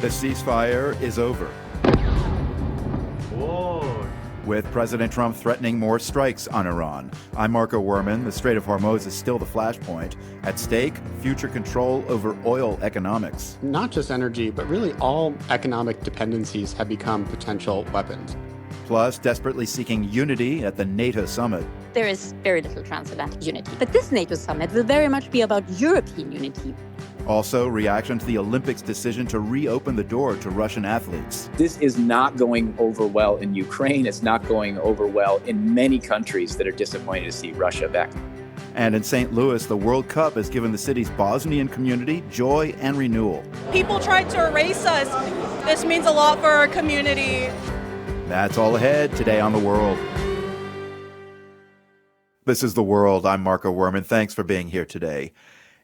The ceasefire is over, Whoa. with President Trump threatening more strikes on Iran. I'm Marco Werman. The Strait of Hormuz is still the flashpoint. At stake, future control over oil economics. Not just energy, but really all economic dependencies have become potential weapons. Plus, desperately seeking unity at the NATO summit. There is very little transatlantic unity. But this NATO summit will very much be about European unity. Also, reaction to the Olympics' decision to reopen the door to Russian athletes. This is not going over well in Ukraine. It's not going over well in many countries that are disappointed to see Russia back. And in St. Louis, the World Cup has given the city's Bosnian community joy and renewal. People tried to erase us. This means a lot for our community. That's all ahead today on The World. This is The World. I'm Marco Werman. Thanks for being here today.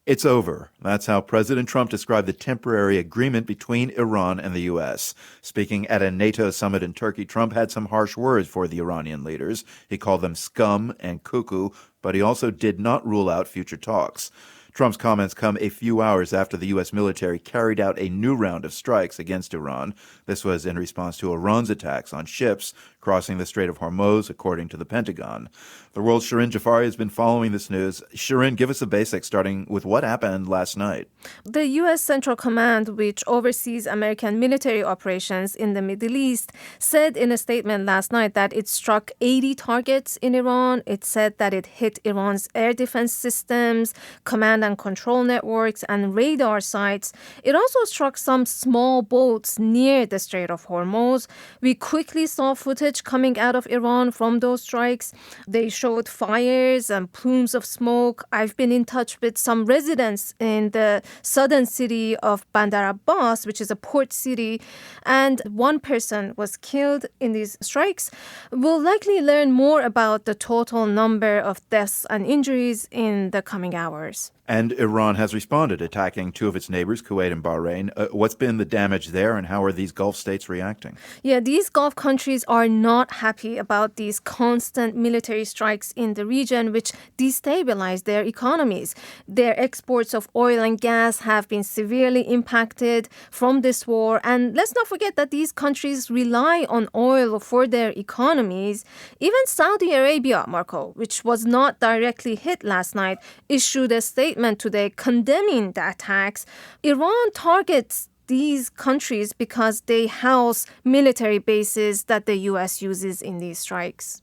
It's over. That's how President Trump described the temporary agreement between Iran and the U.S. Speaking at a NATO summit in Turkey, Trump had some harsh words for the Iranian leaders. He called them scum and cuckoo, but he also did not rule out future talks. Trump's comments come a few hours after the U.S. military carried out a new round of strikes against Iran. This was in response to Iran's attacks on ships crossing the Strait of Hormuz, according to the Pentagon. The world's Shirin Jafari has been following this news. Shirin, give us the basics, starting with what happened last night. The U.S. Central Command, which oversees American military operations in the Middle East, said in a statement last night that it struck 80 targets in Iran. It said that it hit Iran's air defense systems, command and control networks, and radar sites. It also struck some small boats near the Strait of Hormuz. We quickly saw footage coming out of Iran from those strikes. They showed fires and plumes of smoke. I've been in touch with some residents in the southern city of Bandar Abbas, which is a port city, and one person was killed in these strikes. We'll likely learn more about the total number of deaths and injuries in the coming hours. And Iran has responded, attacking two of its neighbors, Kuwait and Bahrain. What's been the damage there, and how are these Gulf states reacting? Yeah, these Gulf countries are not happy about these constant military strikes in the region, which destabilize their economies. Their exports of oil and gas have been severely impacted from this war. And let's not forget that these countries rely on oil for their economies. Even Saudi Arabia, Marco, which was not directly hit last night, issued a statement today condemning the attacks. Iran targets these countries because they house military bases that the U.S. uses in these strikes.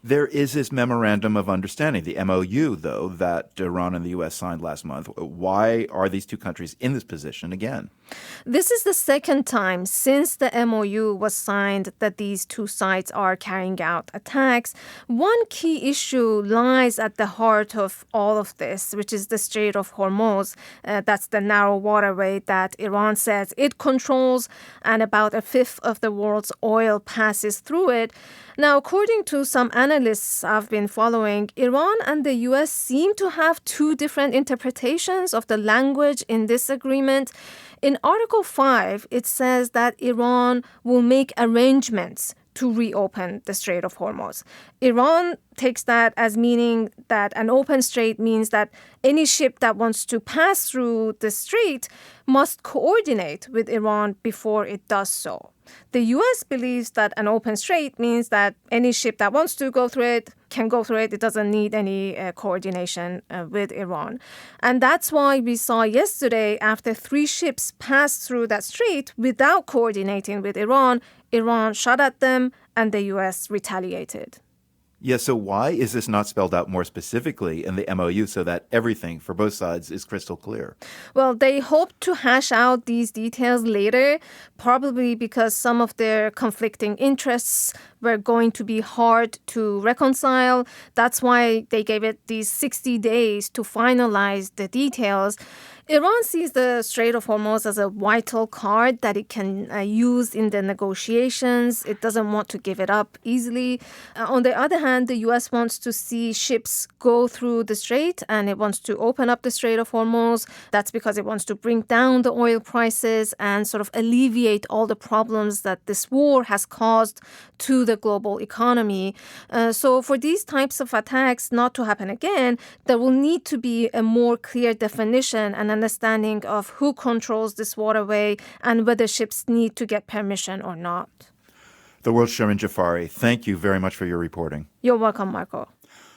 There is this memorandum of understanding, the MOU, though, that Iran and the U.S. signed last month. Why are these two countries in this position again? This is the second time since the MOU was signed that these two sides are carrying out attacks. One key issue lies at the heart of all of this, which is the Strait of Hormuz. That's the narrow waterway that Iran says it controls, and about a fifth of the world's oil passes through it. Now, according to some analysts I've been following, Iran and the U.S. seem to have two different interpretations of the language in this agreement. In Article 5, it says that Iran will make arrangements to reopen the Strait of Hormuz. Iran takes that as meaning that an open strait means that any ship that wants to pass through the strait must coordinate with Iran before it does so. The U.S. believes that an open strait means that any ship that wants to go through it can go through it. It doesn't need any coordination with Iran. And that's why we saw yesterday, after 3 ships passed through that strait without coordinating with Iran, Iran shot at them and the U.S. retaliated. Yes, so why is this not spelled out more specifically in the MOU so that everything for both sides is crystal clear? Well, they hope to hash out these details later, probably because some of their conflicting interests were going to be hard to reconcile. That's why they gave it these 60 days to finalize the details. Iran sees the Strait of Hormuz as a vital card that it can use in the negotiations. It doesn't want to give it up easily. On the other hand, the U.S. wants to see ships go through the strait, and it wants to open up the Strait of Hormuz. That's because it wants to bring down the oil prices and sort of alleviate all the problems that this war has caused to the global economy. So for these types of attacks not to happen again, there will need to be a more clear definition and understanding of who controls this waterway and whether ships need to get permission or not. The world's Shirin Jafari, thank you very much for your reporting. You're welcome, Marco.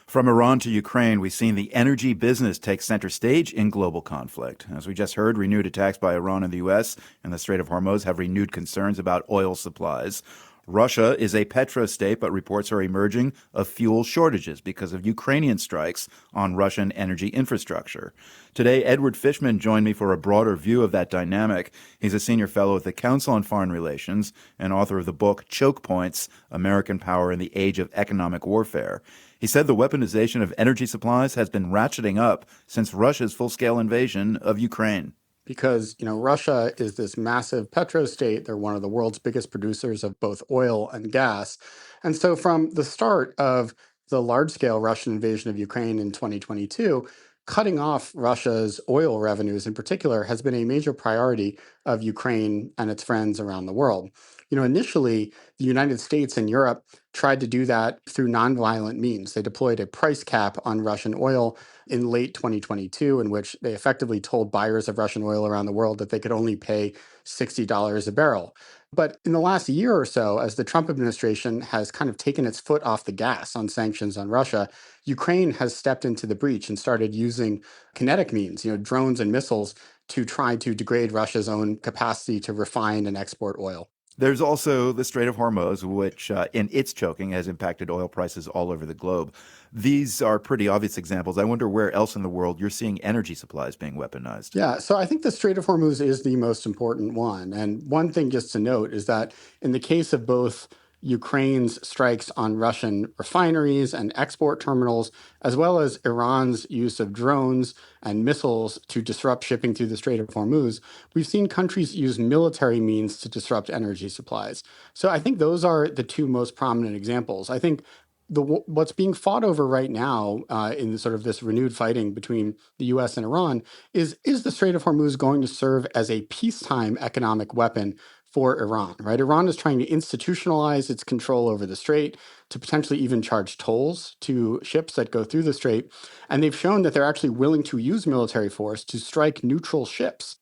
From Iran to Ukraine, we've seen the energy business take center stage in global conflict. As we just heard, renewed attacks by Iran and the U.S. and the Strait of Hormuz have renewed concerns about oil supplies. Russia is a petrostate, but reports are emerging of fuel shortages because of Ukrainian strikes on Russian energy infrastructure. Today, Edward Fishman joined me for a broader view of that dynamic. He's a senior fellow at the Council on Foreign Relations and author of the book Choke Points: American Power in the Age of Economic Warfare. He said the weaponization of energy supplies has been ratcheting up since Russia's full-scale invasion of Ukraine. Because, Russia is this massive petrostate. They're one of the world's biggest producers of both oil and gas. And so from the start of the large-scale Russian invasion of Ukraine in 2022, cutting off Russia's oil revenues in particular has been a major priority of Ukraine and its friends around the world. Initially, the United States and Europe tried to do that through nonviolent means. They deployed a price cap on Russian oil in late 2022, in which they effectively told buyers of Russian oil around the world that they could only pay $60 a barrel. But in the last year or so, as the Trump administration has kind of taken its foot off the gas on sanctions on Russia, Ukraine has stepped into the breach and started using kinetic means, drones and missiles, to try to degrade Russia's own capacity to refine and export oil. There's also the Strait of Hormuz, which in its choking has impacted oil prices all over the globe. These are pretty obvious examples. I wonder where else in the world you're seeing energy supplies being weaponized. Yeah, so I think the Strait of Hormuz is the most important one. And one thing just to note is that in the case of both Ukraine's strikes on Russian refineries and export terminals, as well as Iran's use of drones and missiles to disrupt shipping through the Strait of Hormuz, we've seen countries use military means to disrupt energy supplies. So I think those are the two most prominent examples. I think what's being fought over right now in sort of this renewed fighting between the U.S. and Iran is the Strait of Hormuz going to serve as a peacetime economic weapon for Iran, right? Iran is trying to institutionalize its control over the strait, to potentially even charge tolls to ships that go through the strait. And they've shown that they're actually willing to use military force to strike neutral ships.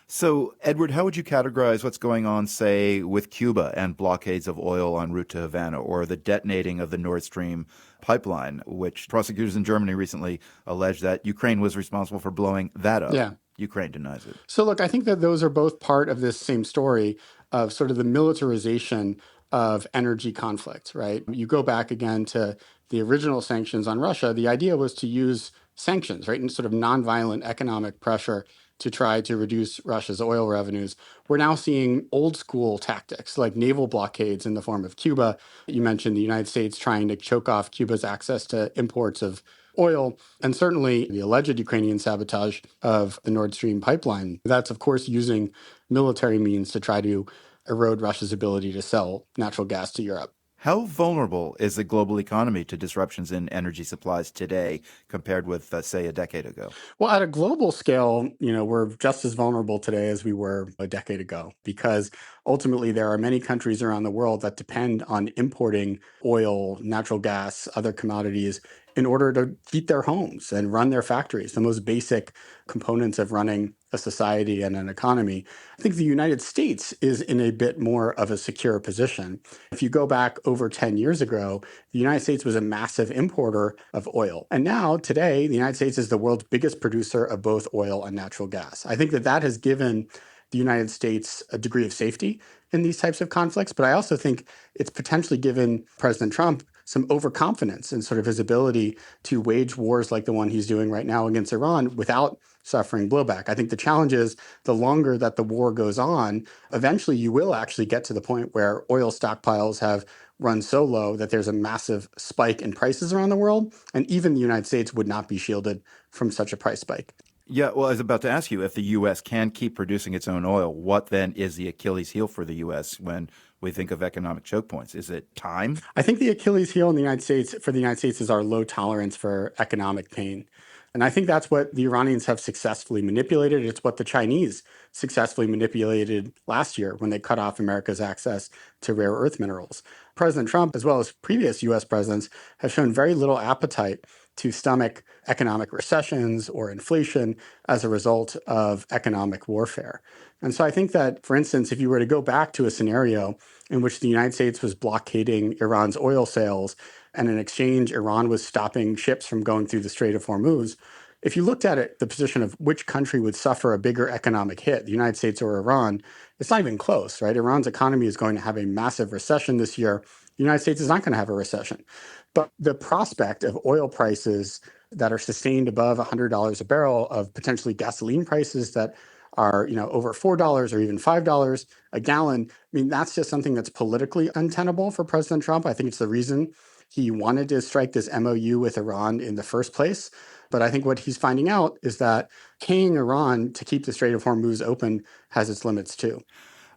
So, Edward, how would you categorize what's going on, say, with Cuba and blockades of oil en route to Havana, or the detonating of the Nord Stream pipeline, which prosecutors in Germany recently alleged that Ukraine was responsible for blowing that up? Yeah. Ukraine denies it. So look, I think that those are both part of this same story of sort of the militarization of energy conflict, right? You go back again to the original sanctions on Russia. The idea was to use sanctions, right, and sort of nonviolent economic pressure to try to reduce Russia's oil revenues. We're now seeing old school tactics like naval blockades in the form of Cuba. You mentioned the United States trying to choke off Cuba's access to imports of oil, and certainly the alleged Ukrainian sabotage of the Nord Stream pipeline. That's, of course, using military means to try to erode Russia's ability to sell natural gas to Europe. How vulnerable is the global economy to disruptions in energy supplies today compared with, say, a decade ago? Well, at a global scale, we're just as vulnerable today as we were a decade ago, because ultimately there are many countries around the world that depend on importing oil, natural gas, other commodities in order to heat their homes and run their factories, the most basic components of running a society and an economy. I think the United States is in a bit more of a secure position. If you go back over 10 years ago, the United States was a massive importer of oil. And now, today, the United States is the world's biggest producer of both oil and natural gas. I think that has given the United States a degree of safety in these types of conflicts, but I also think it's potentially given President Trump some overconfidence in sort of his ability to wage wars like the one he's doing right now against Iran without suffering blowback. I think the challenge is the longer that the war goes on, eventually you will actually get to the point where oil stockpiles have run so low that there's a massive spike in prices around the world, and even the United States would not be shielded from such a price spike. Yeah, well, I was about to ask you, if the U.S. can keep producing its own oil, what then is the Achilles heel for the U.S. when we think of economic choke points? Is it time? I think the Achilles heel in the United States, for the United States, is our low tolerance for economic pain. And I think that's what the Iranians have successfully manipulated. It's what the Chinese successfully manipulated last year when they cut off America's access to rare earth minerals. President Trump, as well as previous US presidents, have shown very little appetite to stomach economic recessions or inflation as a result of economic warfare. And so I think that, for instance, if you were to go back to a scenario in which the United States was blockading Iran's oil sales, and in exchange, Iran was stopping ships from going through the Strait of Hormuz, if you looked at it, the position of which country would suffer a bigger economic hit, the United States or Iran, it's not even close, right? Iran's economy is going to have a massive recession this year. The United States is not going to have a recession. But the prospect of oil prices that are sustained above $100 a barrel, of potentially gasoline prices that are, over $4 or even $5 a gallon, I mean, that's just something that's politically untenable for President Trump. I think it's the reason he wanted to strike this MOU with Iran in the first place. But I think what he's finding out is that paying Iran to keep the Strait of Hormuz open has its limits too.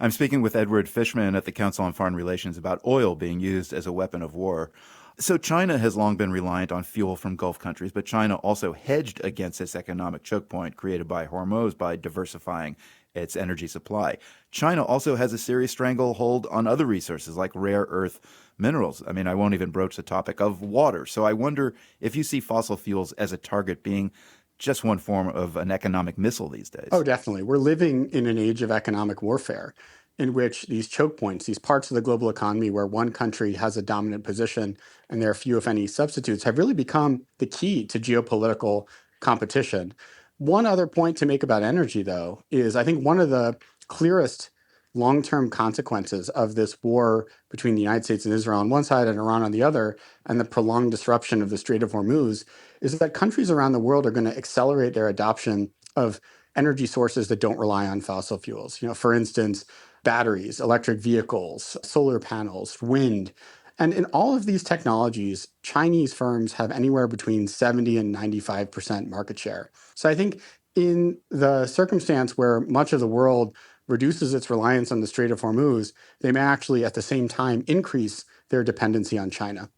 I'm speaking with Edward Fishman at the Council on Foreign Relations about oil being used as a weapon of war. So China has long been reliant on fuel from Gulf countries, but China also hedged against this economic choke point created by Hormuz by diversifying its energy supply. China also has a serious stranglehold on other resources like rare earth minerals. I mean, I won't even broach the topic of water. So I wonder if you see fossil fuels as a target being just one form of an economic missile these days. Oh, definitely. We're living in an age of economic warfare in which these choke points, these parts of the global economy where one country has a dominant position and there are few, if any, substitutes, have really become the key to geopolitical competition. One other point to make about energy, though, is I think one of the clearest long-term consequences of this war between the United States and Israel on one side and Iran on the other, and the prolonged disruption of the Strait of Hormuz, is that countries around the world are going to accelerate their adoption of energy sources that don't rely on fossil fuels. For instance, batteries, electric vehicles, solar panels, wind. And in all of these technologies, Chinese firms have anywhere between 70 and 95% market share. So I think in the circumstance where much of the world reduces its reliance on the Strait of Hormuz, they may actually at the same time increase their dependency on China.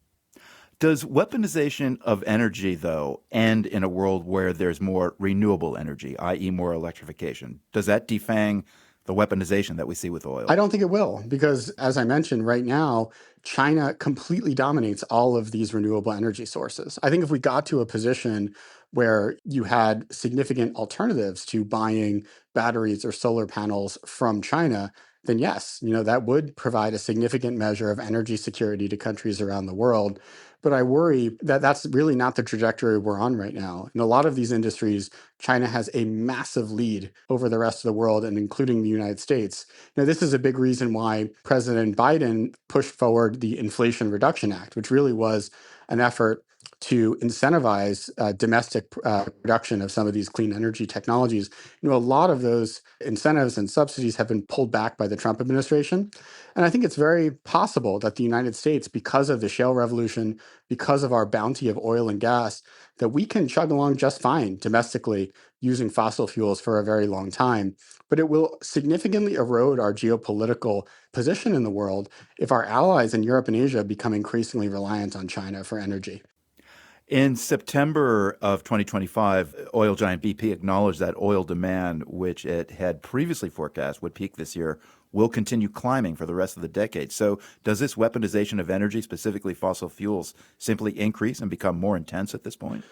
Does weaponization of energy, though, end in a world where there's more renewable energy, i.e. more electrification? Does that defang the weaponization that we see with oil? I don't think it will, because as I mentioned, right now, China completely dominates all of these renewable energy sources. I think if we got to a position where you had significant alternatives to buying batteries or solar panels from China, then yes, that would provide a significant measure of energy security to countries around the world. But I worry that that's really not the trajectory we're on right now. In a lot of these industries, China has a massive lead over the rest of the world, and including the United States. This is a big reason why President Biden pushed forward the Inflation Reduction Act, which really was an effort to incentivize domestic production of some of these clean energy technologies. A lot of those incentives and subsidies have been pulled back by the Trump administration. And I think it's very possible that the United States, because of the shale revolution, because of our bounty of oil and gas, that we can chug along just fine domestically using fossil fuels for a very long time. But it will significantly erode our geopolitical position in the world if our allies in Europe and Asia become increasingly reliant on China for energy. In September of 2025, oil giant BP acknowledged that oil demand, which it had previously forecast would peak this year, will continue climbing for the rest of the decade. So does this weaponization of energy, specifically fossil fuels, simply increase and become more intense at this point?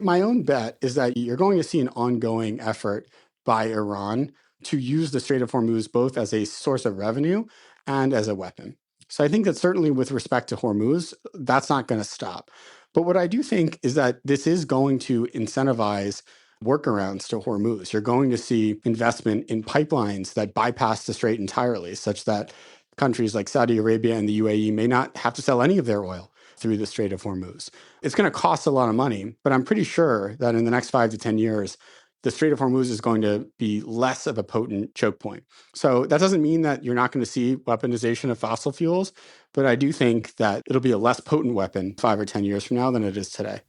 My own bet is that you're going to see an ongoing effort by Iran to use the Strait of Hormuz both as a source of revenue and as a weapon. So I think that certainly with respect to Hormuz, that's not going to stop. But what I do think is that this is going to incentivize workarounds to Hormuz. You're going to see investment in pipelines that bypass the strait entirely, such that countries like Saudi Arabia and the UAE may not have to sell any of their oil through the Strait of Hormuz. It's going to cost a lot of money, but I'm pretty sure that in the next 5 to 10 years, the Strait of Hormuz is going to be less of a potent choke point. So that doesn't mean that you're not going to see weaponization of fossil fuels, but I do think that it'll be a less potent weapon 5 or 10 years from now than it is today.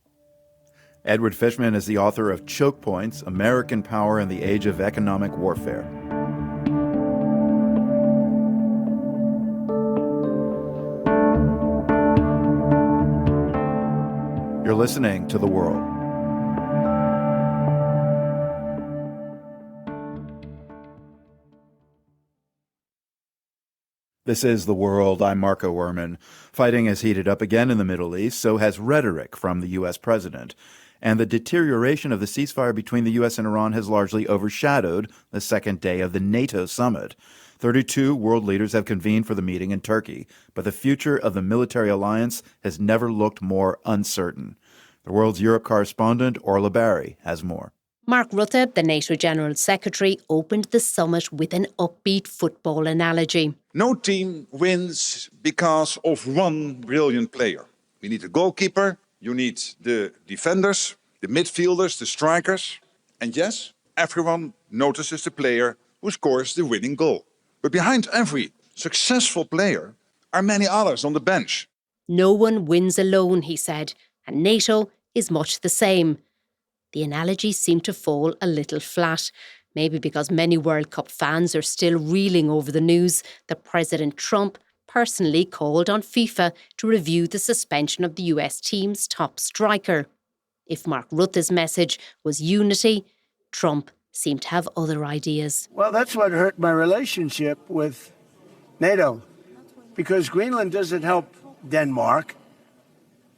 Edward Fishman is the author of Choke Points, American Power in the Age of Economic Warfare. You're listening to The World. This is The World. I'm Marco Werman. Fighting has heated up again in the Middle East, so has rhetoric from the U.S. president. And the deterioration of the ceasefire between the U.S. and Iran has largely overshadowed the second day of the NATO summit. 32 world leaders have convened for the meeting in Turkey, but the future of the military alliance has never looked more uncertain. The World's Europe correspondent, Orla Barry, has more. Mark Rutte, the NATO General Secretary, opened the summit with an upbeat football analogy. No team wins because of one brilliant player. We need a goalkeeper, you need the defenders, the midfielders, the strikers. And yes, everyone notices the player who scores the winning goal. But behind every successful player are many others on the bench. No one wins alone, he said, and NATO is much the same. The analogy seemed to fall a little flat, maybe because many World Cup fans are still reeling over the news that President Trump personally called on FIFA to review the suspension of the US team's top striker. If Mark Rutte's message was unity, Trump seemed to have other ideas. Well, that's what hurt my relationship with NATO, because Greenland doesn't help Denmark.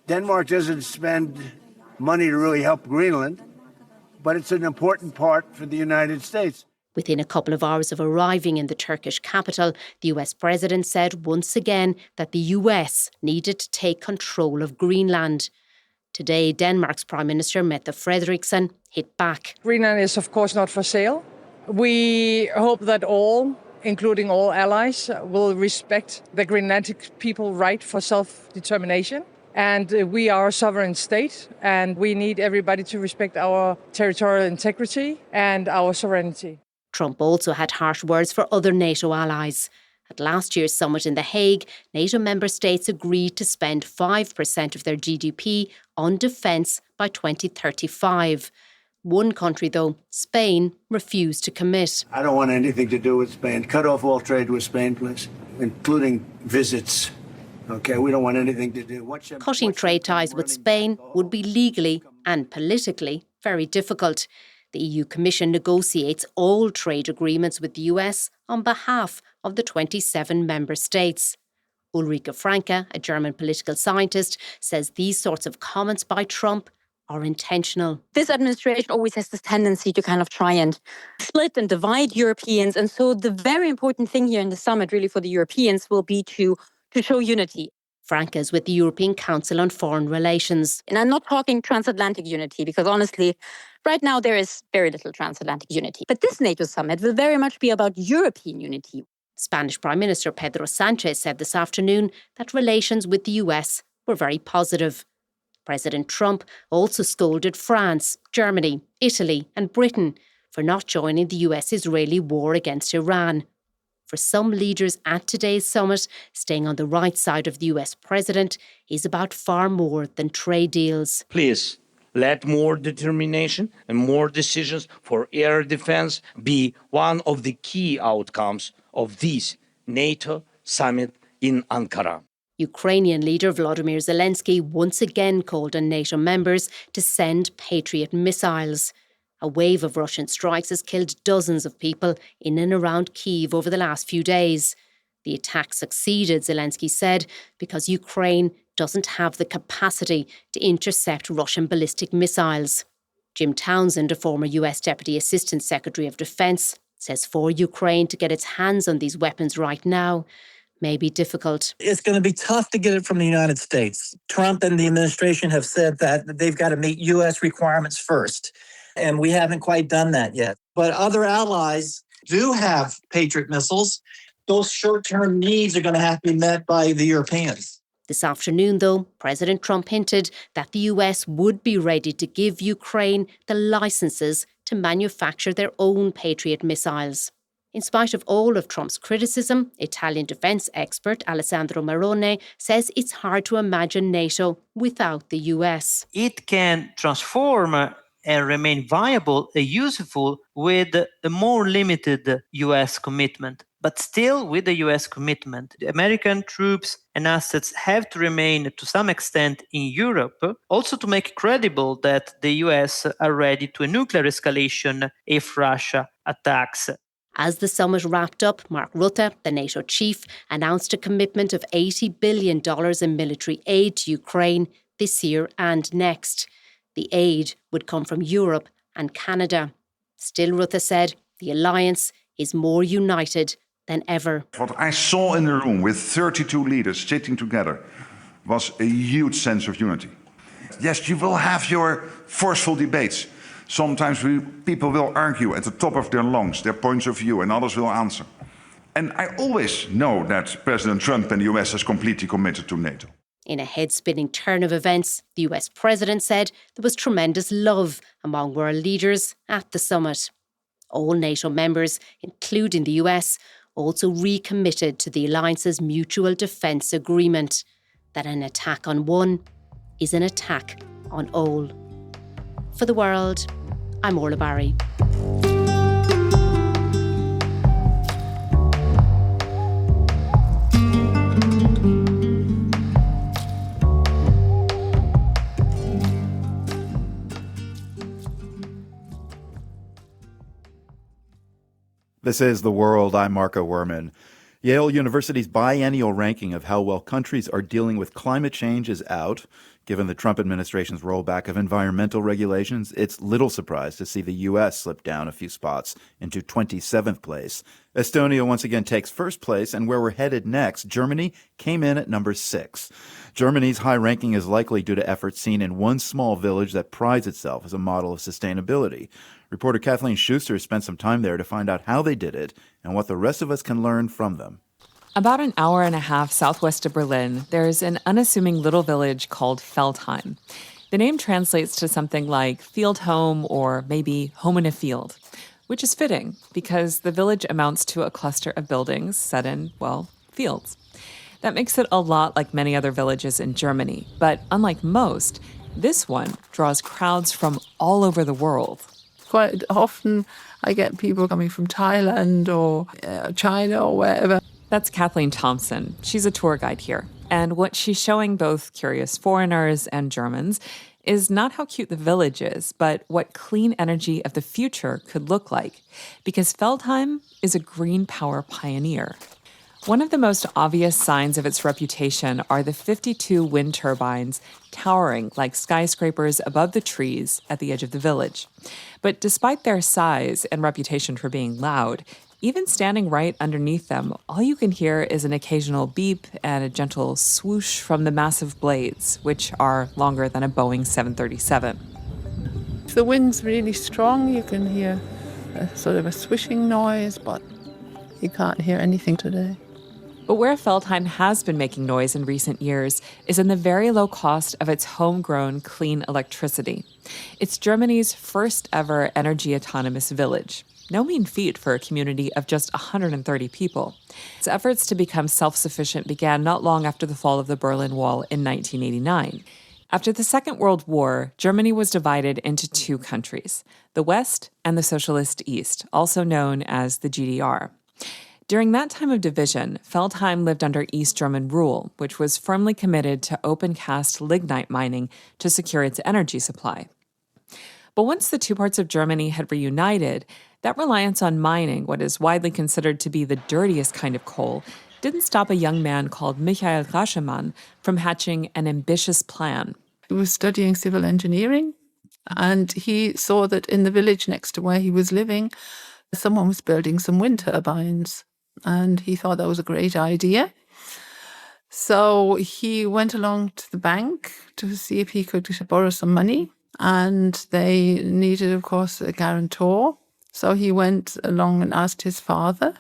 Denmark doesn't spend money to really help Greenland, but it's an important part for the United States. Within a couple of hours of arriving in the Turkish capital, the US president said once again that the US needed to take control of Greenland. Today, Denmark's Prime Minister Mette Frederiksen hit back. Greenland is, of course, not for sale. We hope that all, including all allies, will respect the Greenlandic people's right for self-determination. And we are a sovereign state, and we need everybody to respect our territorial integrity and our sovereignty. Trump also had harsh words for other NATO allies. At last year's summit in The Hague, NATO member states agreed to spend 5% of their GDP on defence by 2035. One country, though, Spain, refused to commit. I don't want anything to do with Spain. Cut off all trade with Spain, please, including visits. Okay, we don't want anything to do. Cutting trade ties with Spain would be legally and politically very difficult. The EU Commission negotiates all trade agreements with the US on behalf of the 27 member states. Ulrike Franke, a German political scientist, says these sorts of comments by Trump are intentional. This administration always has this tendency to kind of try and split and divide Europeans. And so the very important thing here in the summit, really for the Europeans, will be to show unity. Franke is with the European Council on Foreign Relations. And I'm not talking transatlantic unity, because honestly, right now there is very little transatlantic unity. But this NATO summit will very much be about European unity. Spanish Prime Minister Pedro Sánchez said this afternoon that relations with the US were very positive. President Trump also scolded France, Germany, Italy and Britain for not joining the US-Israeli war against Iran. For some leaders at today's summit, staying on the right side of the US president is about far more than trade deals. Please, let more determination and more decisions for air defense be one of the key outcomes of this NATO summit in Ankara. Ukrainian leader Volodymyr Zelensky once again called on NATO members to send Patriot missiles. A wave of Russian strikes has killed dozens of people in and around Kyiv over the last few days. The attack succeeded, Zelensky said, because Ukraine doesn't have the capacity to intercept Russian ballistic missiles. Jim Townsend, a former US Deputy Assistant Secretary of Defence, says for Ukraine to get its hands on these weapons right now may be difficult. It's going to be tough to get it from the United States. Trump and the administration have said that they've got to meet US requirements first. And we haven't quite done that yet. But other allies do have Patriot missiles. Those short-term needs are going to have to be met by the Europeans. This afternoon, though, President Trump hinted that the US would be ready to give Ukraine the licenses to manufacture their own Patriot missiles. In spite of all of Trump's criticism, Italian defence expert Alessandro Marone says it's hard to imagine NATO without the US. It can transform and remain viable and useful with a more limited US commitment. But still, with the US commitment, the American troops and assets have to remain to some extent in Europe, also to make credible that the US are ready to a nuclear escalation if Russia attacks. As the summit wrapped up, Mark Rutte, the NATO chief, announced a commitment of $80 billion in military aid to Ukraine this year and next. The aid would come from Europe and Canada. Still, Rutte said the alliance is more united than ever. What I saw in the room with 32 leaders sitting together was a huge sense of unity. Yes, you will have your forceful debates. Sometimes people will argue at the top of their lungs, their points of view, and others will answer. And I always know that President Trump and the US is completely committed to NATO. In a head-spinning turn of events, the US president said there was tremendous love among world leaders at the summit. All NATO members, including the US, also recommitted to the alliance's mutual defence agreement that an attack on one is an attack on all. For The World, I'm Orla Barry. This is The World. I'm Marco Werman. Yale University's biennial ranking of how well countries are dealing with climate change is out. Given the Trump administration's rollback of environmental regulations, it's little surprise to see the U.S. slip down a few spots into 27th place. Estonia once again takes first place, and where we're headed next, Germany came in at number 6. Germany's high ranking is likely due to efforts seen in one small village that prides itself as a model of sustainability. Reporter Kathleen Schuster spent some time there to find out how they did it and what the rest of us can learn from them. About an hour and a half southwest of Berlin, there's an unassuming little village called Feldheim. The name translates to something like field home or maybe home in a field, which is fitting because the village amounts to a cluster of buildings set in, well, fields. That makes it a lot like many other villages in Germany, but unlike most, this one draws crowds from all over the world. Quite often I get people coming from Thailand or China or wherever. That's Kathleen Thompson. She's a tour guide here. And what she's showing both curious foreigners and Germans is not how cute the village is, but what clean energy of the future could look like. Because Feldheim is a green power pioneer. One of the most obvious signs of its reputation are the 52 wind turbines towering like skyscrapers above the trees at the edge of the village. But despite their size and reputation for being loud, even standing right underneath them, all you can hear is an occasional beep and a gentle swoosh from the massive blades, which are longer than a Boeing 737. If the wind's really strong, you can hear a sort of a swishing noise, but you can't hear anything today. But where Feldheim has been making noise in recent years is in the very low cost of its homegrown clean electricity. It's Germany's first ever energy autonomous village. No mean feat for a community of just 130 people. Its efforts to become self-sufficient began not long after the fall of the Berlin Wall in 1989. After the Second World War, Germany was divided into two countries, the West and the Socialist East, also known as the GDR. During that time of division, Feldheim lived under East German rule, which was firmly committed to open-cast lignite mining to secure its energy supply. But once the two parts of Germany had reunited, that reliance on mining, what is widely considered to be the dirtiest kind of coal, didn't stop a young man called Michael Raschemann from hatching an ambitious plan. He was studying civil engineering, and he saw that in the village next to where he was living, someone was building some wind turbines, and he thought that was a great idea. So he went along to the bank to see if he could borrow some money, and they needed, of course, a guarantor. So he went along and asked his father,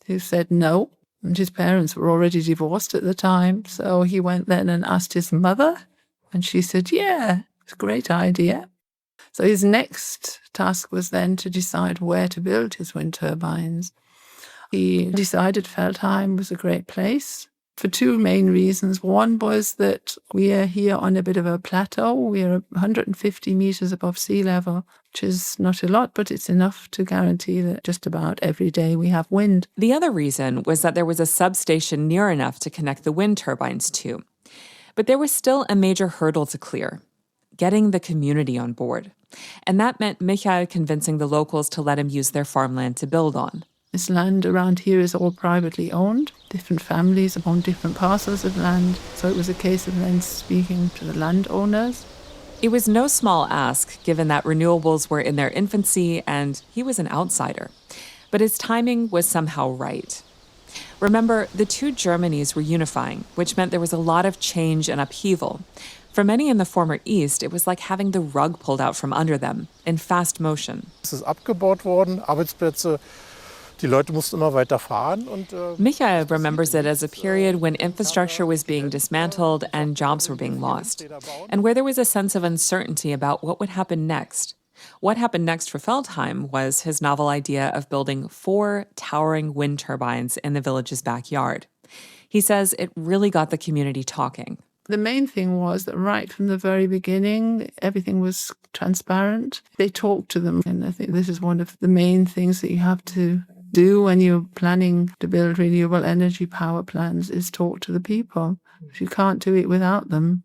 who said no, and his parents were already divorced at the time. So he went then and asked his mother, and she said, yeah, it's a great idea. So his next task was then to decide where to build his wind turbines. He decided Feldheim was a great place for two main reasons. One was that we are here on a bit of a plateau. We are 150 meters above sea level, which is not a lot, but it's enough to guarantee that just about every day we have wind. The other reason was that there was a substation near enough to connect the wind turbines to. But there was still a major hurdle to clear: getting the community on board. And that meant Michael convincing the locals to let him use their farmland to build on. This land around here is all privately owned. Different families own different parcels of land. So it was a case of then speaking to the landowners. It was no small ask, given that renewables were in their infancy and he was an outsider. But his timing was somehow right. Remember, the two Germanys were unifying, which meant there was a lot of change and upheaval. For many in the former East, it was like having the rug pulled out from under them, in fast motion. Es ist abgebaut worden, Arbeitsplätze, die Leute mussten immer weiter fahren. Michael remembers it as a period when infrastructure was being dismantled and jobs were being lost, and where there was a sense of uncertainty about what would happen next. What happened next for Feldheim was his novel idea of building 4 towering wind turbines in the village's backyard. He says it really got the community talking. The main thing was that right from the very beginning, everything was transparent. They talked to them, and I think this is one of the main things that you have to do when you're planning to build renewable energy power plants is talk to the people. You can't do it without them.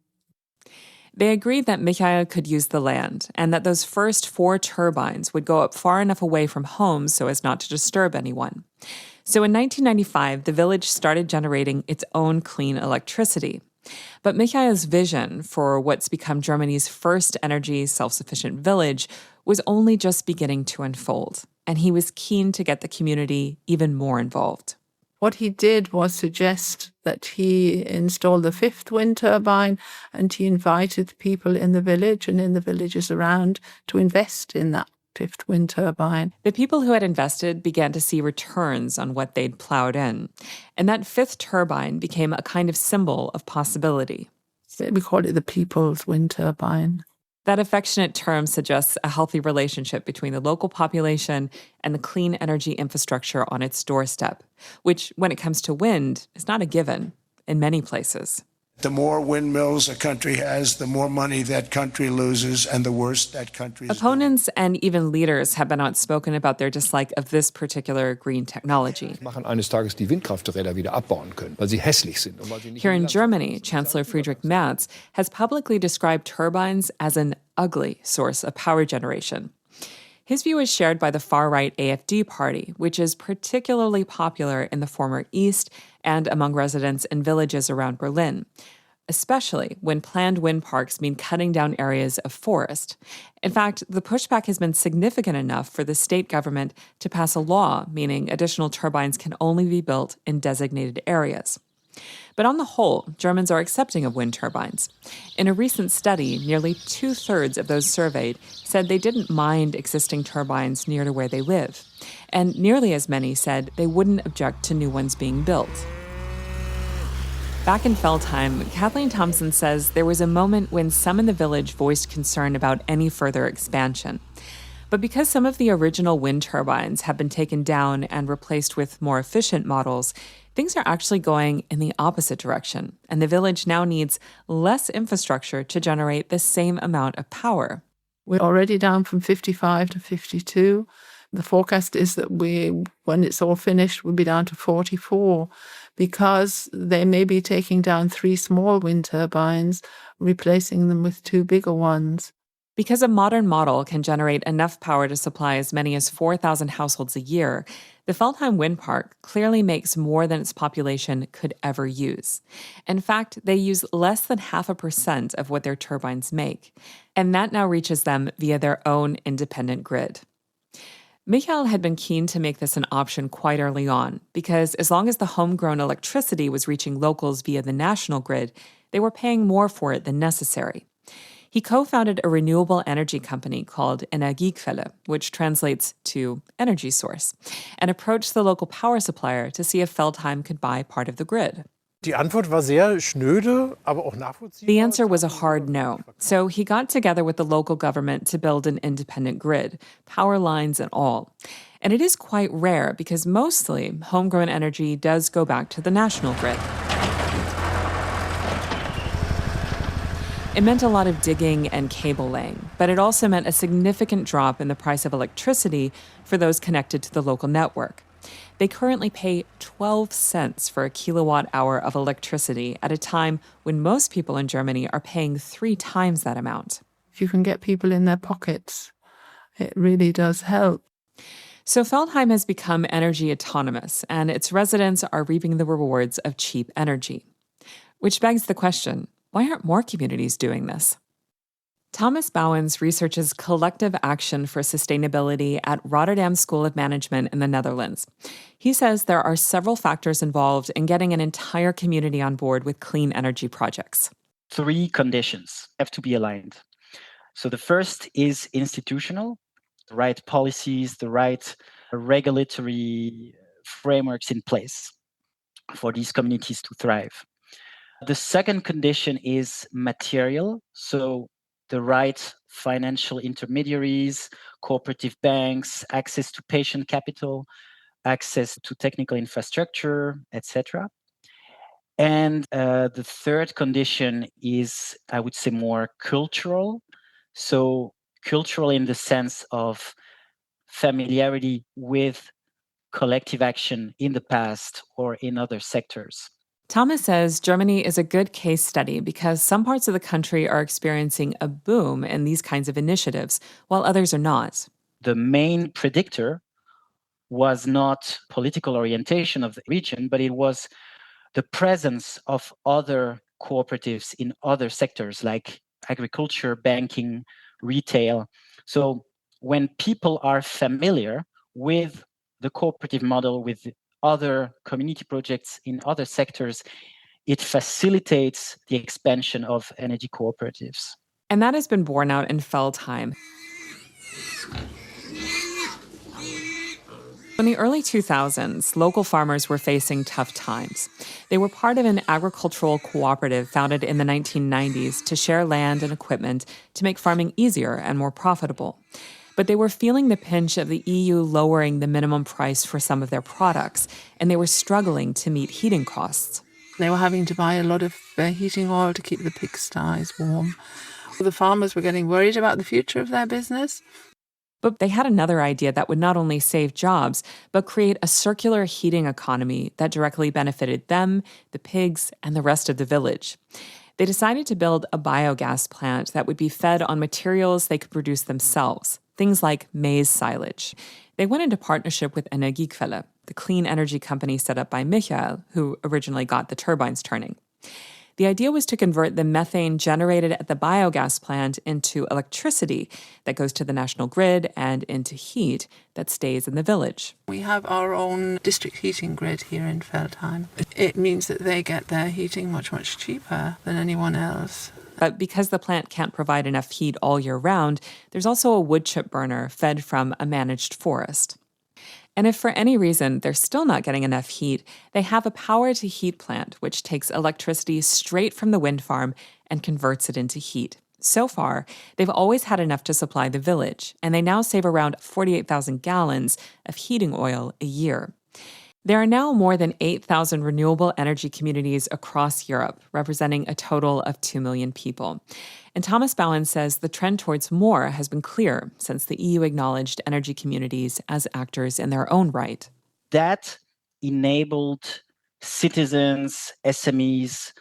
They agreed that Michael could use the land and that those first 4 turbines would go up far enough away from homes so as not to disturb anyone. So in 1995, the village started generating its own clean electricity. But Michael's vision for what's become Germany's first energy self-sufficient village was only just beginning to unfold, and he was keen to get the community even more involved. What he did was suggest that he install the 5th wind turbine, and he invited people in the village and in the villages around to invest in that 5th wind turbine. The people who had invested began to see returns on what they'd plowed in, and that 5th turbine became a kind of symbol of possibility. We call it the people's wind turbine. That affectionate term suggests a healthy relationship between the local population and the clean energy infrastructure on its doorstep, which, when it comes to wind, is not a given in many places. The more windmills a country has, the more money that country loses, and the worse that country is. Opponents and even leaders have been outspoken about their dislike of this particular green technology. Here in Germany, Chancellor Friedrich Merz has publicly described turbines as an ugly source of power generation. His view is shared by the far-right AfD party, which is particularly popular in the former East and among residents in villages around Berlin, especially when planned wind parks mean cutting down areas of forest. In fact, the pushback has been significant enough for the state government to pass a law meaning additional turbines can only be built in designated areas. But on the whole, Germans are accepting of wind turbines. In a recent study, nearly 2/3 of those surveyed said they didn't mind existing turbines near to where they live. And nearly as many said they wouldn't object to new ones being built. Back in Feldheim, Kathleen Thompson says there was a moment when some in the village voiced concern about any further expansion. But because some of the original wind turbines have been taken down and replaced with more efficient models, things are actually going in the opposite direction, and the village now needs less infrastructure to generate the same amount of power. We're already down from 55 to 52. The forecast is that when it's all finished, we'll be down to 44, because they may be taking down 3 small wind turbines, replacing them with 2 bigger ones. Because a modern model can generate enough power to supply as many as 4,000 households a year, the Feldheim Wind Park clearly makes more than its population could ever use. In fact, they use less than 0.5% of what their turbines make, and that now reaches them via their own independent grid. Michael had been keen to make this an option quite early on, because as long as the homegrown electricity was reaching locals via the national grid, they were paying more for it than necessary. He co-founded a renewable energy company called Energiequelle, which translates to energy source, and approached the local power supplier to see if Feldheim could buy part of the grid. Die Antwort war sehr schnöde, aber auch nachvollziehbar. The answer was a hard no. So he got together with the local government to build an independent grid, power lines and all. And it is quite rare because mostly homegrown energy does go back to the national grid. It meant a lot of digging and cable laying, but it also meant a significant drop in the price of electricity for those connected to the local network. They currently pay 12 cents for a kilowatt hour of electricity at a time when most people in Germany are paying 3 times that amount. If you can get people in their pockets, it really does help. So Feldheim has become energy autonomous, and its residents are reaping the rewards of cheap energy. Which begs the question, why aren't more communities doing this? Thomas Bouwens researches collective action for sustainability at Rotterdam School of Management in the Netherlands. He says there are several factors involved in getting an entire community on board with clean energy projects. 3 conditions have to be aligned. So the first is institutional, the right policies, the right regulatory frameworks in place for these communities to thrive. The second condition is material, so the right financial intermediaries, cooperative banks, access to patient capital, access to technical infrastructure, etc. And the third condition is, I would say, more cultural. So cultural in the sense of familiarity with collective action in the past or in other sectors. Thomas says Germany is a good case study because some parts of the country are experiencing a boom in these kinds of initiatives, while others are not. The main predictor was not political orientation of the region, but it was the presence of other cooperatives in other sectors like agriculture, banking, retail. So when people are familiar with the cooperative model, with other community projects in other sectors, it facilitates the expansion of energy cooperatives. And that has been borne out in Feldheim. In the early 2000s, local farmers were facing tough times. They were part of an agricultural cooperative founded in the 1990s to share land and equipment to make farming easier and more profitable. But they were feeling the pinch of the EU lowering the minimum price for some of their products, and they were struggling to meet heating costs. They were having to buy a lot of heating oil to keep the pigsties warm. The farmers were getting worried about the future of their business. But they had another idea that would not only save jobs, but create a circular heating economy that directly benefited them, the pigs, and the rest of the village. They decided to build a biogas plant that would be fed on materials they could produce themselves, things like maize silage. They went into partnership with Energiequelle, the clean energy company set up by Michael, who originally got the turbines turning. The idea was to convert the methane generated at the biogas plant into electricity that goes to the national grid and into heat that stays in the village. We have our own district heating grid here in Feldheim. It means that they get their heating much, much cheaper than anyone else. But because the plant can't provide enough heat all year round, there's also a wood chip burner fed from a managed forest. And if for any reason they're still not getting enough heat, they have a power-to-heat plant which takes electricity straight from the wind farm and converts it into heat. So far, they've always had enough to supply the village, and they now save around 48,000 gallons of heating oil a year. There are now more than 8,000 renewable energy communities across Europe, representing a total of 2 million people. And Thomas Bouwens says the trend towards more has been clear since the EU acknowledged energy communities as actors in their own right. That enabled citizens, SMEs,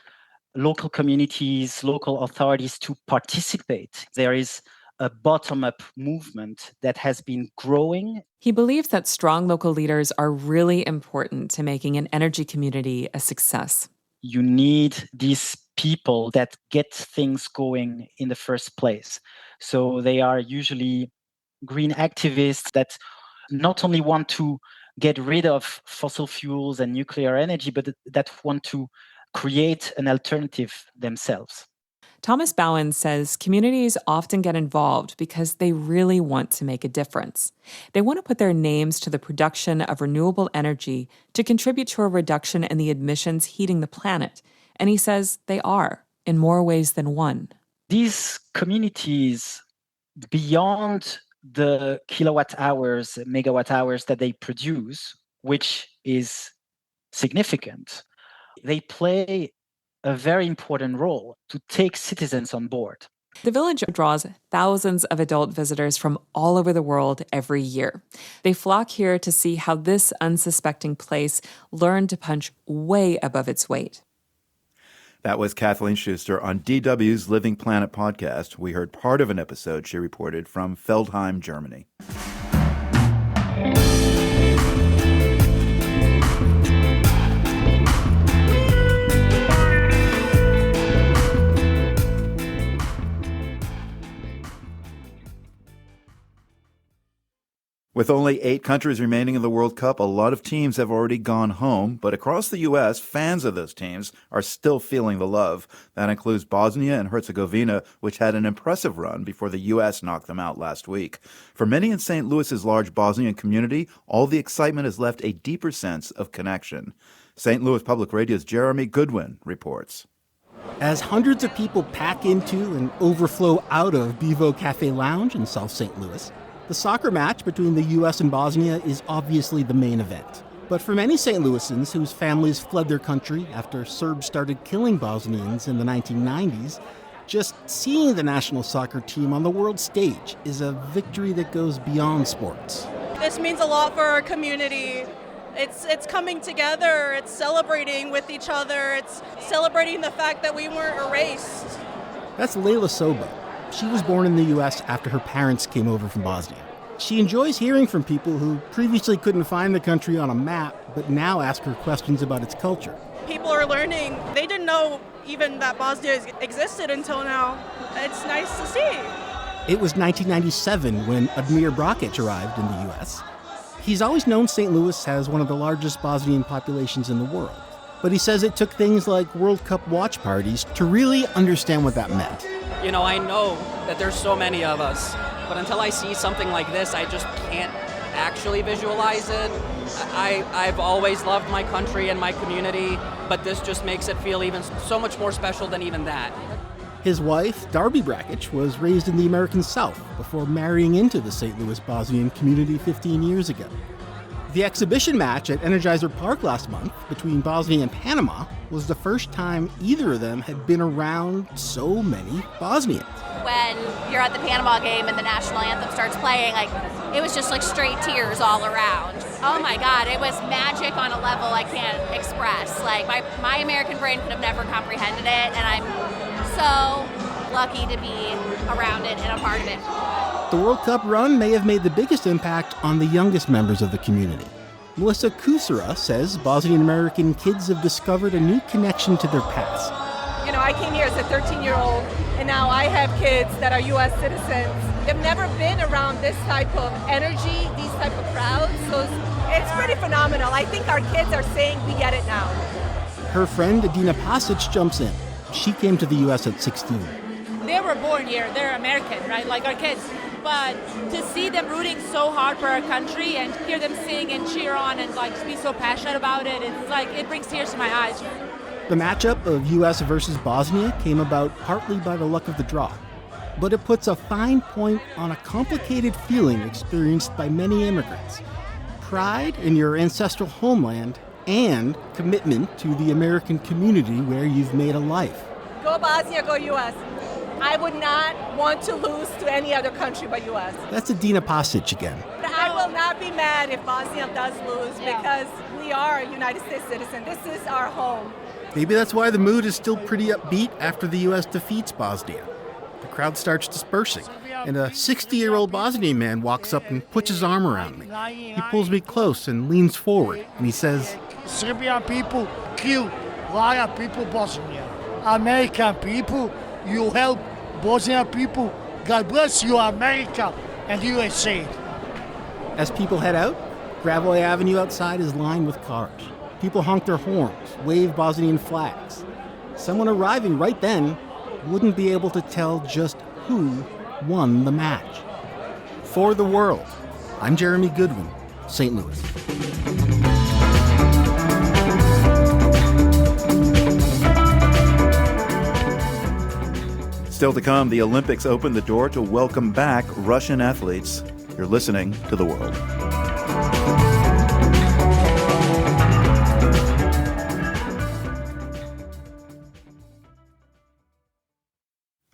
local communities, local authorities to participate. There is a bottom-up movement that has been growing. He believes that strong local leaders are really important to making an energy community a success. You need these people that get things going in the first place. So they are usually green activists that not only want to get rid of fossil fuels and nuclear energy, but that want to create an alternative themselves. Thomas Bouwens says communities often get involved because they really want to make a difference. They want to put their names to the production of renewable energy to contribute to a reduction in the emissions heating the planet. And he says they are, in more ways than one. These communities, beyond the kilowatt hours, megawatt hours that they produce, which is significant, they play a very important role to take citizens on board. The village draws thousands of adult visitors from all over the world every year. They flock here to see how this unsuspecting place learned to punch way above its weight. That was Kathleen Schuster on DW's Living Planet podcast. We heard part of an episode she reported from Feldheim, Germany. With only 8 countries remaining in the World Cup, a lot of teams have already gone home, but across the U.S., fans of those teams are still feeling the love. That includes Bosnia and Herzegovina, which had an impressive run before the U.S. knocked them out last week. For many in St. Louis's large Bosnian community, all the excitement has left a deeper sense of connection. St. Louis Public Radio's Jeremy Goodwin reports. As hundreds of people pack into and overflow out of Bevo Cafe Lounge in South St. Louis, the soccer match between the U.S. and Bosnia is obviously the main event. But for many St. Louisans whose families fled their country after Serbs started killing Bosnians in the 1990s, just seeing the national soccer team on the world stage is a victory that goes beyond sports. This means a lot for our community. It's coming together, it's celebrating with each other, it's celebrating the fact that we weren't erased. That's Layla Soba. She was born in the U.S. after her parents came over from Bosnia. She enjoys hearing from people who previously couldn't find the country on a map, but now ask her questions about its culture. People are learning. They didn't know even that Bosnia existed until now. It's nice to see. It was 1997 when Admir Brakic arrived in the U.S. He's always known St. Louis has one of the largest Bosnian populations in the world. But he says it took things like World Cup watch parties to really understand what that meant. You know, I know that there's so many of us, but until I see something like this, I just can't actually visualize it. I've always loved my country and my community, but this just makes it feel even so much more special than even that. His wife, Darby Brakic, was raised in the American South before marrying into the St. Louis Bosnian community 15 years ago. The exhibition match at Energizer Park last month between Bosnia and Panama was the first time either of them had been around so many Bosnians. When you're at the Panama game and the national anthem starts playing, it was just straight tears all around. Oh my God, it was magic on a level I can't express. My American brain could have never comprehended it, and I'm so lucky to be around it and a part of it. The World Cup run may have made the biggest impact on the youngest members of the community. Melissa Kusera says Bosnian American kids have discovered a new connection to their past. You know, I came here as a 13-year-old, and now I have kids that are U.S. citizens. They've never been around this type of energy, these type of crowds, so it's pretty phenomenal. I think our kids are saying we get it now. Her friend Adina Pasic jumps in. She came to the U.S. at 16. They were born here. They're American, right? Like our kids. But to see them rooting so hard for our country and hear them sing and cheer on and be so passionate about it, it brings tears to my eyes. The matchup of U.S. versus Bosnia came about partly by the luck of the draw. But it puts a fine point on a complicated feeling experienced by many immigrants. Pride in your ancestral homeland and commitment to the American community where you've made a life. Go Bosnia, go U.S. I would not want to lose to any other country but U.S. That's Adina Pasic again. I will not be mad if Bosnia does lose because we are a United States citizen. This is our home. Maybe that's why the mood is still pretty upbeat after the U.S. defeats Bosnia. The crowd starts dispersing, and a 60-year-old Bosnian man walks up and puts his arm around me. He pulls me close and leans forward, and he says, Serbian people kill a lot of people Bosnia. American people, you help Bosnian people. God bless you, America and USA. As people head out, Gravois Avenue outside is lined with cars. People honk their horns, wave Bosnian flags. Someone arriving right then wouldn't be able to tell just who won the match. For the World, I'm Jeremy Goodwin, St. Louis. Still to come, the Olympics opened the door to welcome back Russian athletes. You're listening to The World.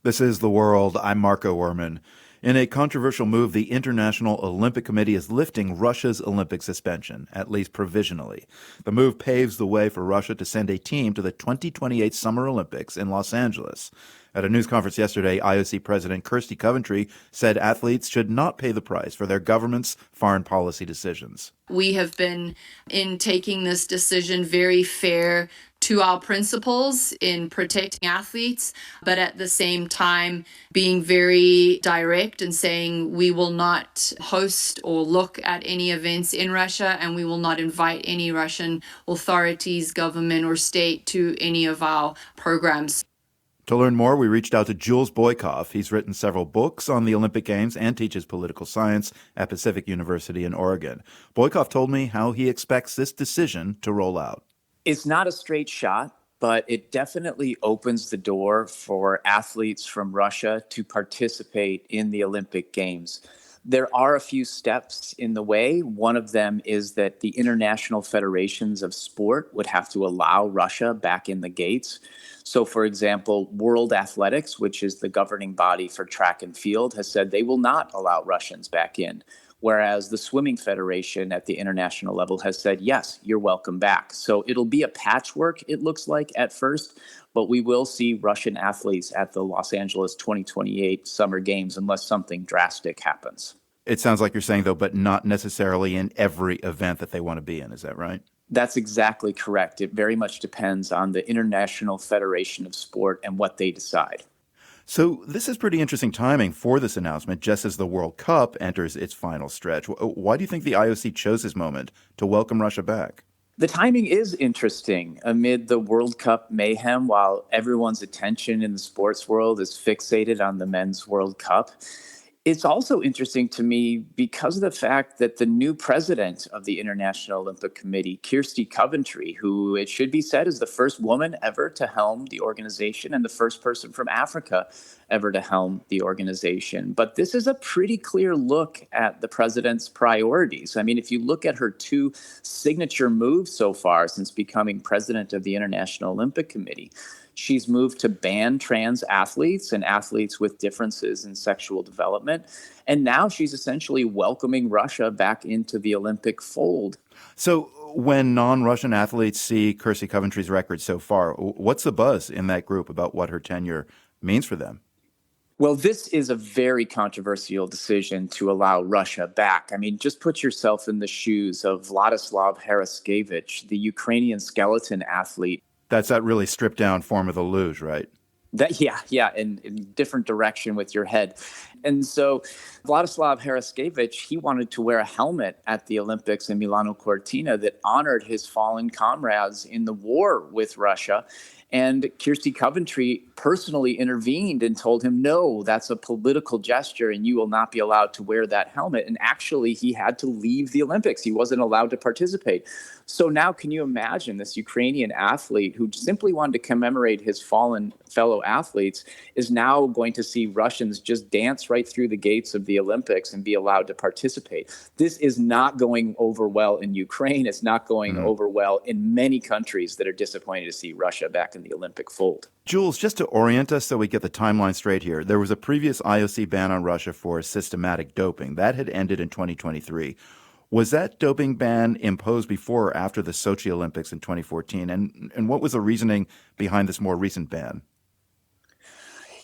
This is The World. I'm Marco Werman. In a controversial move, the International Olympic Committee is lifting Russia's Olympic suspension, at least provisionally. The move paves the way for Russia to send a team to the 2028 Summer Olympics in Los Angeles. At a news conference yesterday, IOC President Kirsty Coventry said athletes should not pay the price for their government's foreign policy decisions. We have been, in taking this decision, very fair to our principles in protecting athletes, but at the same time being very direct and saying we will not host or look at any events in Russia, and we will not invite any Russian authorities, government, or state to any of our programs. To learn more, we reached out to Jules Boykoff. He's written several books on the Olympic Games and teaches political science at Pacific University in Oregon. Boykoff told me how he expects this decision to roll out. It's not a straight shot, but it definitely opens the door for athletes from Russia to participate in the Olympic Games. There are a few steps in the way. One of them is that the international federations of sport would have to allow Russia back in the gates. So, for example, World Athletics, which is the governing body for track and field, has said they will not allow Russians back in. Whereas the Swimming Federation at the international level has said, yes, you're welcome back. So it'll be a patchwork, it looks like, at first, but we will see Russian athletes at the Los Angeles 2028 Summer Games unless something drastic happens. It sounds like you're saying, though, but not necessarily in every event that they want to be in. Is that right? That's exactly correct. It very much depends on the International Federation of Sport and what they decide. So this is pretty interesting timing for this announcement, just as the World Cup enters its final stretch. Why do you think the IOC chose this moment to welcome Russia back? The timing is interesting amid the World Cup mayhem, while everyone's attention in the sports world is fixated on the Men's World Cup. It's also interesting to me because of the fact that the new president of the International Olympic Committee, Kirsty Coventry, who it should be said is the first woman ever to helm the organization and the first person from Africa ever to helm the organization. But this is a pretty clear look at the president's priorities. I mean, if you look at her two signature moves so far since becoming president of the International Olympic Committee, she's moved to ban trans athletes and athletes with differences in sexual development. And now she's essentially welcoming Russia back into the Olympic fold. So when non-Russian athletes see Kirsty Coventry's record so far, what's the buzz in that group about what her tenure means for them? Well, this is a very controversial decision to allow Russia back. I mean, just put yourself in the shoes of Vladislav Haraskevich, the Ukrainian skeleton athlete. That's that really stripped down form of the luge, right? In different direction with your head. And so Vladislav Haraskevich, he wanted to wear a helmet at the Olympics in Milano Cortina that honored his fallen comrades in the war with Russia. And Kirsty Coventry personally intervened and told him, no, that's a political gesture and you will not be allowed to wear that helmet. And actually, he had to leave the Olympics. He wasn't allowed to participate. So now can you imagine this Ukrainian athlete who simply wanted to commemorate his fallen fellow athletes is now going to see Russians just dance right through the gates of the Olympics and be allowed to participate. This is not going over well in Ukraine. It's not going over well in many countries that are disappointed to see Russia back in the Olympic fold. Jules, just to orient us so we get the timeline straight here, there was a previous IOC ban on Russia for systematic doping. That had ended in 2023. Was that doping ban imposed before or after the Sochi Olympics in 2014? And what was the reasoning behind this more recent ban?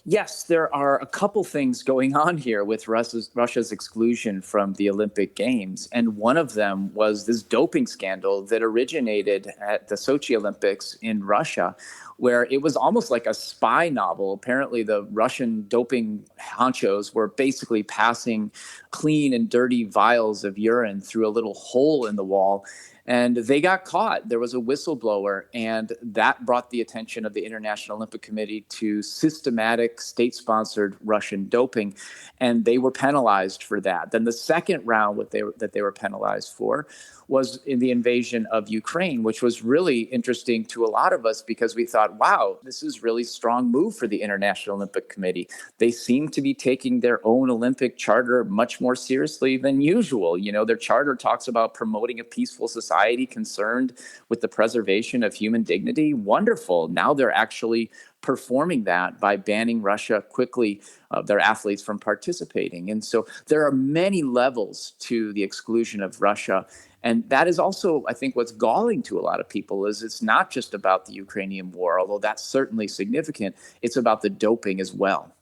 Yes, there are a couple things going on here with Russia's exclusion from the Olympic Games. And one of them was this doping scandal that originated at the Sochi Olympics in Russia, where it was almost like a spy novel. Apparently, the Russian doping honchos were basically passing clean and dirty vials of urine through a little hole in the wall. And they got caught. There was a whistleblower, and that brought the attention of the International Olympic Committee to systematic state-sponsored Russian doping, and they were penalized for that. Then the second round that they were penalized for was in the invasion of Ukraine, which was really interesting to a lot of us because we thought, wow, this is really strong move for the International Olympic Committee. They seem to be taking their own Olympic charter much more seriously than usual. You know, their charter talks about promoting a peaceful society concerned with the preservation of human dignity. Wonderful. Now they're actually performing that by banning Russia quickly, their athletes from participating. And so there are many levels to the exclusion of Russia. And that is also, I think, what's galling to a lot of people is it's not just about the Ukrainian war, although that's certainly significant. It's about the doping as well.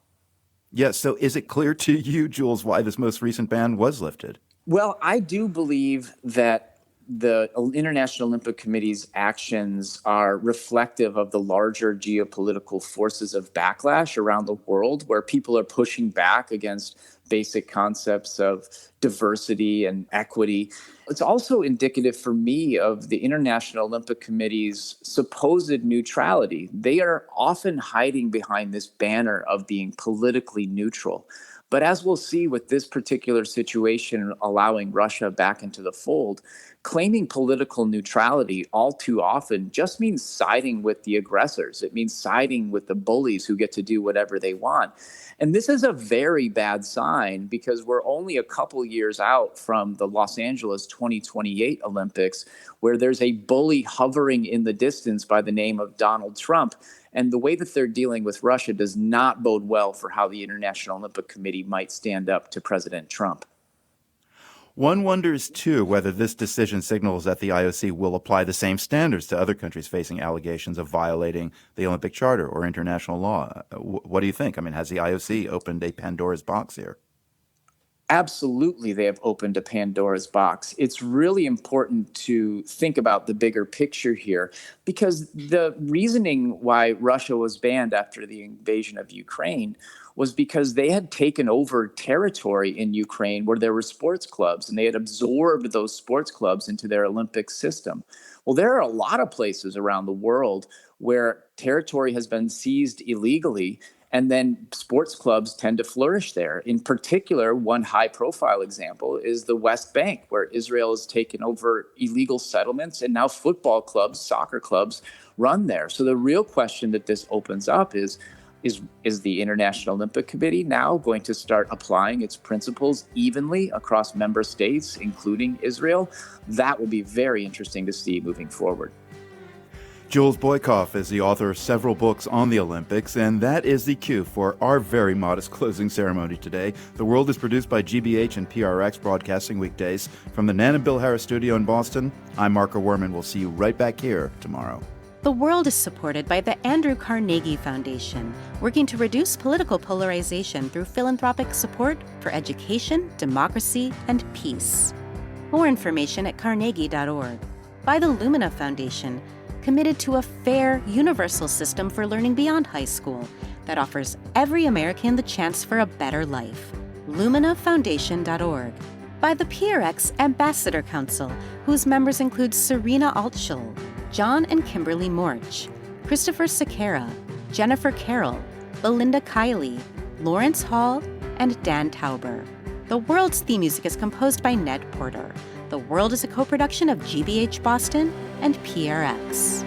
Yes. So is it clear to you, Jules, why this most recent ban was lifted? Well, I do believe that the International Olympic Committee's actions are reflective of the larger geopolitical forces of backlash around the world, where people are pushing back against basic concepts of diversity and equity. It's also indicative for me of the International Olympic Committee's supposed neutrality. They are often hiding behind this banner of being politically neutral. But as we'll see with this particular situation allowing Russia back into the fold, claiming political neutrality all too often just means siding with the aggressors. It means siding with the bullies who get to do whatever they want. And this is a very bad sign because we're only a couple years out from the Los Angeles 2028 Olympics, where there's a bully hovering in the distance by the name of Donald Trump. And the way that they're dealing with Russia does not bode well for how the International Olympic Committee might stand up to President Trump. One wonders, too, whether this decision signals that the IOC will apply the same standards to other countries facing allegations of violating the Olympic Charter or international law. What do you think? I mean, has the IOC opened a Pandora's box here? Absolutely, they have opened a Pandora's box. It's really important to think about the bigger picture here, because the reasoning why Russia was banned after the invasion of Ukraine was because they had taken over territory in Ukraine where there were sports clubs, and they had absorbed those sports clubs into their Olympic system. Well, there are a lot of places around the world where territory has been seized illegally, and then sports clubs tend to flourish there. In particular, one high-profile example is the West Bank, where Israel has taken over illegal settlements, and now football clubs, soccer clubs run there. So the real question that this opens up is the International Olympic Committee now going to start applying its principles evenly across member states, including Israel? That will be very interesting to see moving forward. Jules Boykoff is the author of several books on the Olympics, and that is the cue for our very modest closing ceremony today. The World is produced by GBH and PRX, broadcasting weekdays from the Nan and Bill Harris studio in Boston. I'm Marco Werman. We'll see you right back here tomorrow. The World is supported by the Andrew Carnegie Foundation, working to reduce political polarization through philanthropic support for education, democracy, and peace. More information at carnegie.org. By the Lumina Foundation, committed to a fair, universal system for learning beyond high school that offers every American the chance for a better life. LuminaFoundation.org. By the PRX Ambassador Council, whose members include Serena Altschul, John and Kimberly Morch, Christopher Sequeira, Jennifer Carroll, Belinda Kiley, Lawrence Hall, and Dan Tauber. The World's theme music is composed by Ned Porter. The World is a co-production of GBH Boston and PRX.